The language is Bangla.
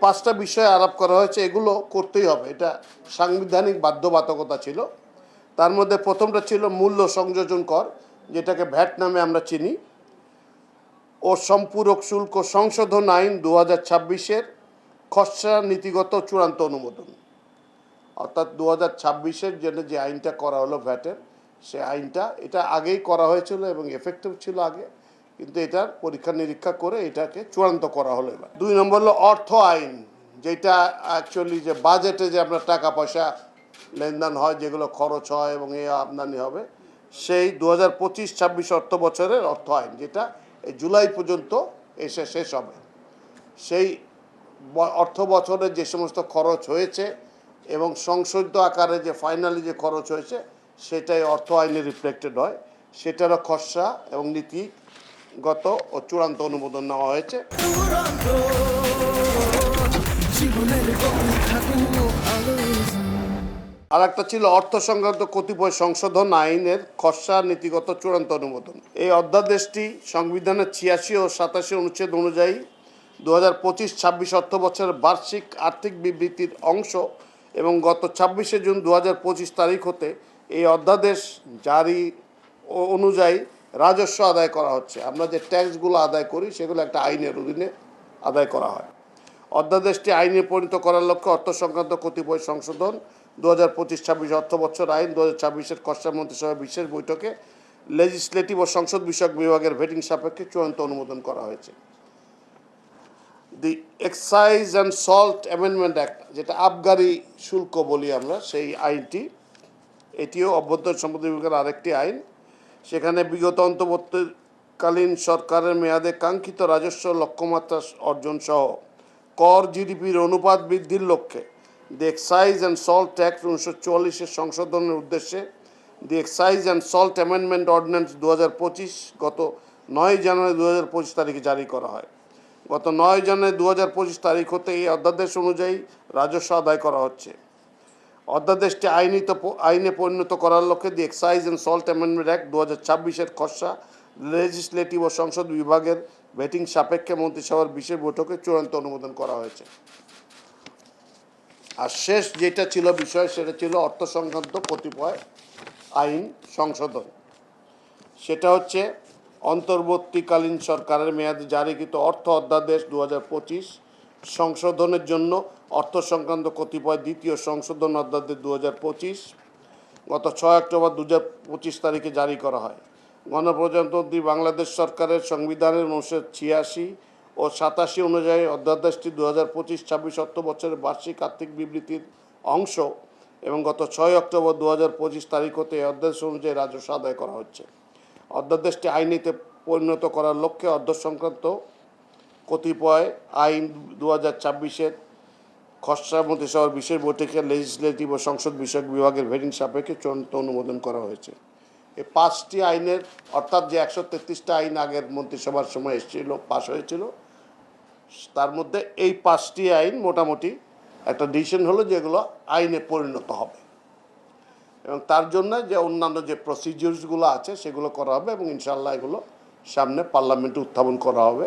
পাঁচটা বিষয় আলাপ করা হয়েছে, এগুলো করতেই হবে, এটা সাংবিধানিক বাধ্যবাধকতা ছিল। তার মধ্যে প্রথমটা ছিল মূল্য সংযোজন কর, যেটাকে ভ্যাট নামে আমরা চিনি, ও সম্পূরক শুল্ক সংশোধন আইন 2026-এর খসড়া নীতিগত চূড়ান্ত অনুমোদন। অর্থাৎ 2026-এর জন্য যে আইনটা করা হলো ভ্যাটের, সে আইনটা এটা আগেই করা হয়েছিল এবং এফেক্টিভ ছিল আগে, কিন্তু এটার পরীক্ষা নিরীক্ষা করে এটাকে চূড়ান্ত করা হলো এবার। 2 নম্বর হলো অর্থ আইন, যেটা অ্যাকচুয়ালি যে বাজেটে যে আপনার টাকা পয়সা লেনদেন হয়, যেগুলো খরচ হয় এবং এই আমদানি হবে, সেই 2025-26 অর্থ বছরের অর্থ আইন, যেটা এই জুলাই পর্যন্ত এসে শেষ হবে। সেই অর্থ বছরের যে সমস্ত খরচ হয়েছে এবং সংশোধিত আকারে যে ফাইনালি যে খরচ হয়েছে, সেটাই অর্থ আইনে রিফ্লেক্টেড হয়। সেটারও খসড়া এবং নীতিগত ও চূড়ান্ত অনুমোদন নেওয়া হয়েছে। আর একটা ছিল অর্থ সংক্রান্ত কতিপয় সংশোধন আইনের খসড়া নীতিগত চূড়ান্ত অনুমোদন। এই অধ্যাদেশটি সংবিধানের 86 ও 87 অনুচ্ছেদ অনুযায়ী 2025-26 অর্থ বছরের বার্ষিক আর্থিক বিবৃতির অংশ এবং গত 26শে জুন 2025 তারিখ হতে এই অধ্যাদেশ জারি অনুযায়ী রাজস্ব আদায় করা হচ্ছে। আমরা যে ট্যাক্সগুলো আদায় করি সেগুলো একটা আইনের অধীনে আদায় করা হয়। অধ্যাদেশটি আইনে পরিণত করার লক্ষ্যে অর্থ সংক্রান্ত কতিপয় সংশোধন 2025-26 অর্থ বছর আইন 2026-এর খসড়া মন্ত্রিসভার বিশেষ বৈঠকে লেজিসলেটিভ ও সংসদ বিষয়ক বিভাগের ভেটিং সাপেক্ষে চূড়ান্ত অনুমোদন করা হয়েছে। The excise and salt amendment act, যেটা আবগারি শুল্ক বলি আমরা, সেই আইনটি, এটিও অভ্যন্তরীণ সম্পদ বিভাগের আরেকটি আইন। সেখানে বিগত অন্তর্বর্তীকালীন সরকারের মেয়াদে কাঙ্ক্ষিত রাজস্ব লক্ষ্যমাত্রা অর্জন সহ কর জিডিপির অনুপাত বৃদ্ধির লক্ষ্যে the excise and salt tax 1944-এর সংশোধনের উদ্দেশ্যে the excise and salt amendment ordinance 2025 গত 9 জানুয়ারি 2025 তারিখে জারি করা হয়। গত 9 জানুয়ারি 2025 তারিখ হতে এই অধ্যাদেশ অনুযায়ী রাজস্ব আদায় করা হচ্ছে। অধ্যাদেশটি আইনে পরিণত করার লক্ষ্যে the excise and salt amendment act 2026-এর খসড়া লেজিসলেটিভ ও সংসদ বিভাগের ভেটিং সাপেক্ষে মন্ত্রিসভার বিশেষ বৈঠকে চূড়ান্ত অনুমোদন করা হয়েছে। আর শেষ যেটা ছিল বিষয়, সেটা ছিল অর্থ সংক্রান্ত কতিপয় আইন সংশোধন। সেটা হচ্ছে অন্তর্বর্তীকালীন সরকারের মেয়াদে জারিকৃত অর্থ অধ্যাদেশ 2025 সংশোধনের জন্য অর্থ সংক্রান্ত কতিপয় দ্বিতীয় সংশোধন অধ্যাদেশ 2025 গত 6 অক্টোবর 2025 তারিখে জারি করা হয়। গণপ্রজাতন্ত্রী বাংলাদেশ সরকারের সংবিধানের 1986 ও 87 অনুযায়ী অধ্যাদেশটি 2025-26 অর্থ বছরের বার্ষিক আর্থিক বিবৃতির অংশ এবং গত 6 অক্টোবর 2025 তারিখ হতে এই অধ্যাদেশ অনুযায়ী রাজস্ব আদায় করা হচ্ছে। অধ্যাদেশটি আইনেতে পরিণত করার লক্ষ্যে অধ্যাদেশ সংক্রান্ত কতিপয় আইন 2026-এর খসড়া মন্ত্রিসভার বিশেষ বৈঠকে লেজিসলেটিভ ও সংসদ বিষয়ক বিভাগের ভেটিং সাপেক্ষে চূড়ান্ত অনুমোদন করা হয়েছে। এই 5টি আইনের, অর্থাৎ যে 133টা আইন আগের মন্ত্রিসভার সময় এসেছিল, পাশ হয়েছিল, তার মধ্যে এই 5টি আইন মোটামুটি একটা ডিসিশন হলো যেগুলো আইনে পরিণত হবে এবং তার জন্য যে অন্যান্য যে প্রসিডিউরসগুলো আছে সেগুলো করা হবে এবং ইনশাআল্লাহ এগুলো সামনে পার্লামেন্টে উত্থাপন করা হবে।